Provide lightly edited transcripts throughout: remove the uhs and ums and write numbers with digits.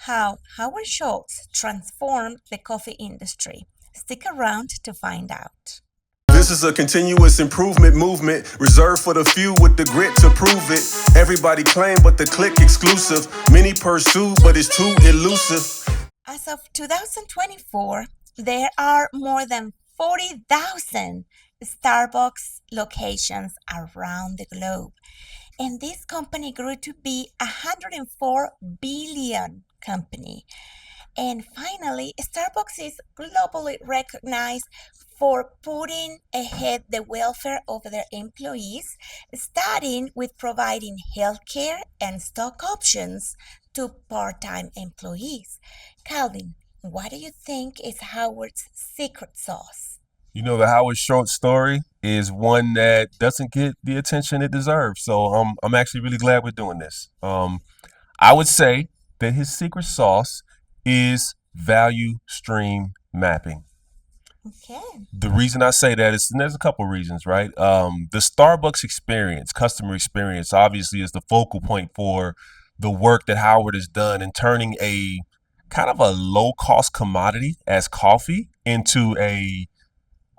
how Howard Schultz transformed the coffee industry. Stick around to find out. This is a continuous improvement movement reserved for the few with the grit to prove it. Everybody claim, but the click exclusive. Many pursue, but it's too elusive. As of 2024, there are more than 40,000 Starbucks locations around the globe. And this company grew to be a 104 billion company. And finally, Starbucks is globally recognized for putting ahead the welfare of their employees, starting with providing healthcare and stock options to part-time employees. Calvin, what do you think is Howard's secret sauce? The Howard Schultz story is one that doesn't get the attention it deserves. So I'm actually really glad we're doing this. I would say that his secret sauce is value stream mapping. Okay. The reason I say that is, and there's a couple of reasons, right? The Starbucks experience, customer experience, obviously is the focal point for the work that Howard has done in turning a kind of a low cost commodity as coffee into a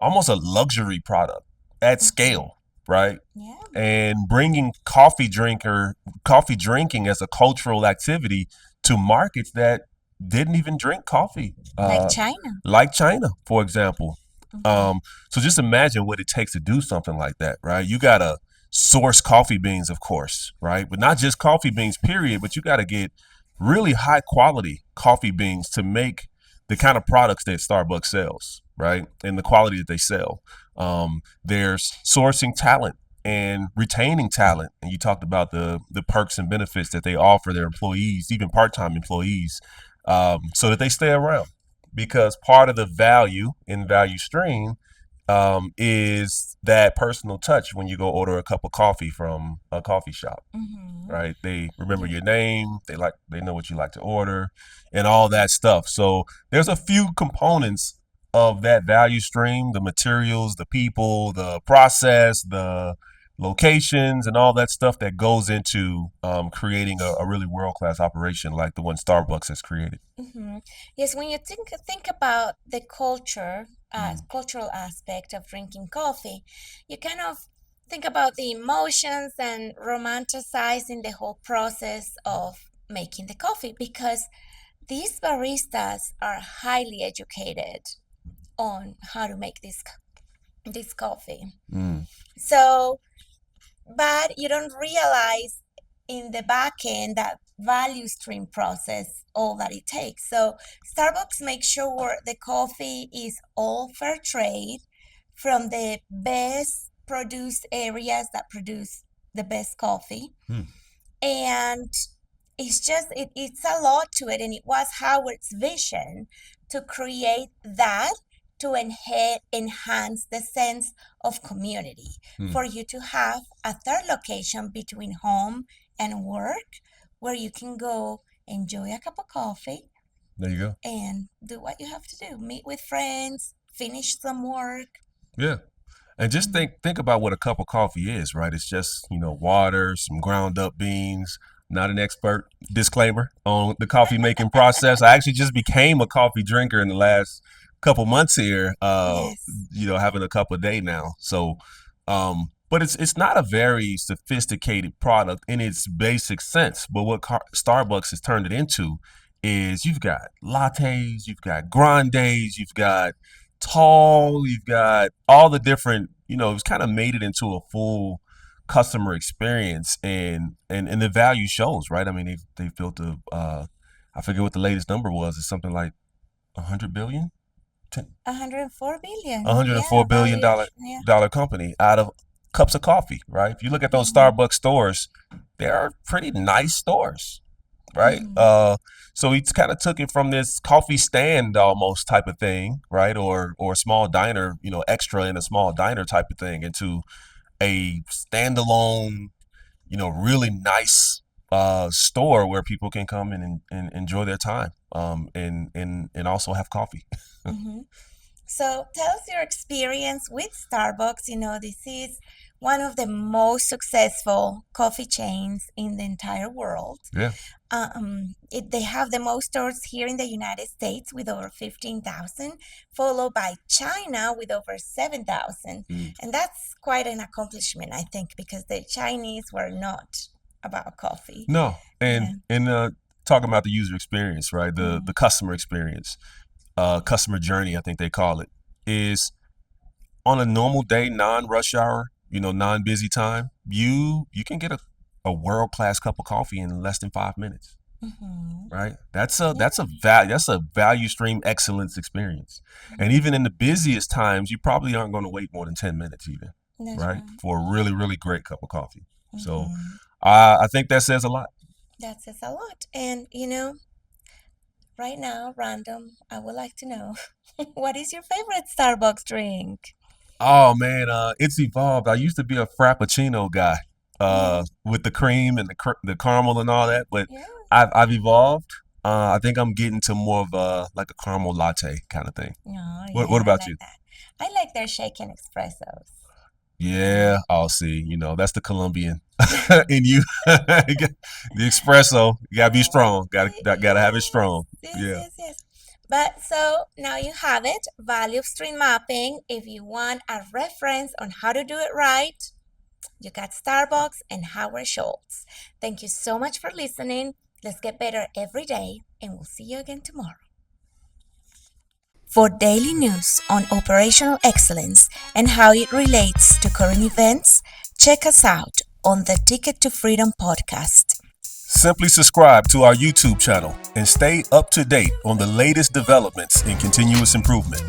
almost a luxury product at scale, right? Yeah. And bringing coffee drinking as a cultural activity to markets that didn't even drink coffee, Like China. like China, for example. Mhm. So just imagine what it takes to do something like that, right? You gotta source coffee beans, of course, right? But not just coffee beans, period, but you gotta get really high quality coffee beans to make the kind of products that Starbucks sells, right? And the quality that they sell. There's sourcing talent and retaining talent. And you talked about the perks and benefits that they offer their employees, even part-time employees, so that they stay around. Because part of the value in value stream is that personal touch when you go order a cup of coffee from a coffee shop, Mhm. right? They remember your name, they know what you like to order, and all that stuff. So there's a few components of that value stream: the materials, the people, the process, the locations, and all that stuff that goes into creating a really world class operation like the one Starbucks has created. Yes, when you think about the Mm. cultural aspect of drinking coffee, you kind of think about the emotions and romanticizing the whole process of making the coffee because these baristas are highly educated on how to make this coffee. Mm. So but you don't realize in the back end that value stream process all that it takes. So Starbucks makes sure the coffee is all fair trade from the best produced areas that produce the best coffee. Mm. And it's a lot to it, and it was Howard's vision to create that to enhance the sense of community, Mm. for you to have a third location between home and work where you can go enjoy a cup of coffee There you go. and do what you have to do, meet with friends, finish some work. Yeah. And just Mhm. think about what a cup of coffee is, right? It's just, water, some ground up beans. Not an expert, disclaimer, on the coffee making process. I actually just became a coffee drinker in the last couple months here, Yes. having a cup a day now. So, but it's not a very sophisticated product in its basic sense. But what Starbucks has turned it into is you've got lattes, you've got grandes, you've got tall, you've got all the different, it's kind of made it into a full customer experience, and the value shows, right? I mean, they've built I forget what the latest number was. It's something like 100 billion, 104 billion. Yeah, 104 billion dollar valuation. Yeah. dollar company out of cups of coffee, right? If you look at those Mhm. Starbucks stores, they're pretty nice stores, right? Mhm. So he kind of took it from this coffee stand almost type of thing, right? Or a small diner, extra in a small diner type of thing, into a standalone, really nice store where people can come and enjoy their time, and also have coffee. Mhm. So tell us your experience with Starbucks. This is one of the most successful coffee chains in the entire world. Yeah. They have the most stores here in the United States with over 15,000, followed by China with over 7,000. Mm. And that's quite an accomplishment, I think, because the Chinese were not about coffee. No, Yeah. and talking about the user experience, right? The customer experience, customer journey, I think they call it, is on a normal day, non-rush hour, non-busy time, you can get a world-class cup of coffee in less than 5 minutes, Hmm. right? That's a value stream excellence experience. And even in the busiest times, you probably aren't going to wait more than 10 minutes even, That's right? right. For a really, really great cup of coffee. So Mhm. I think that says a lot. That says a lot. And right now, random, I would like to know what is your favorite Starbucks drink? Oh man, it's evolved. I used to be a Frappuccino guy, Yeah, with the cream and the caramel and all that, but yeah. I've evolved. I think I'm getting to more of a like a caramel latte kind of thing. Oh, What yeah, I about like you? that. I like their shaken espressos. Yeah. Yeah, I'll see. That's the Colombian in you. The espresso, you gotta be strong. Gotta have it Yes, strong. yes, Yeah. yes, yes. But so now you have it, value stream mapping. If you want a reference on how to do it right, you got Starbucks and Howard Schultz. Thank you so much for listening. Let's get better every day, and we'll see you again tomorrow. For daily news on operational excellence and how it relates to current events, check us out on the Ticket to Freedom podcast. Simply subscribe to our YouTube channel and stay up to date on the latest developments in continuous improvement.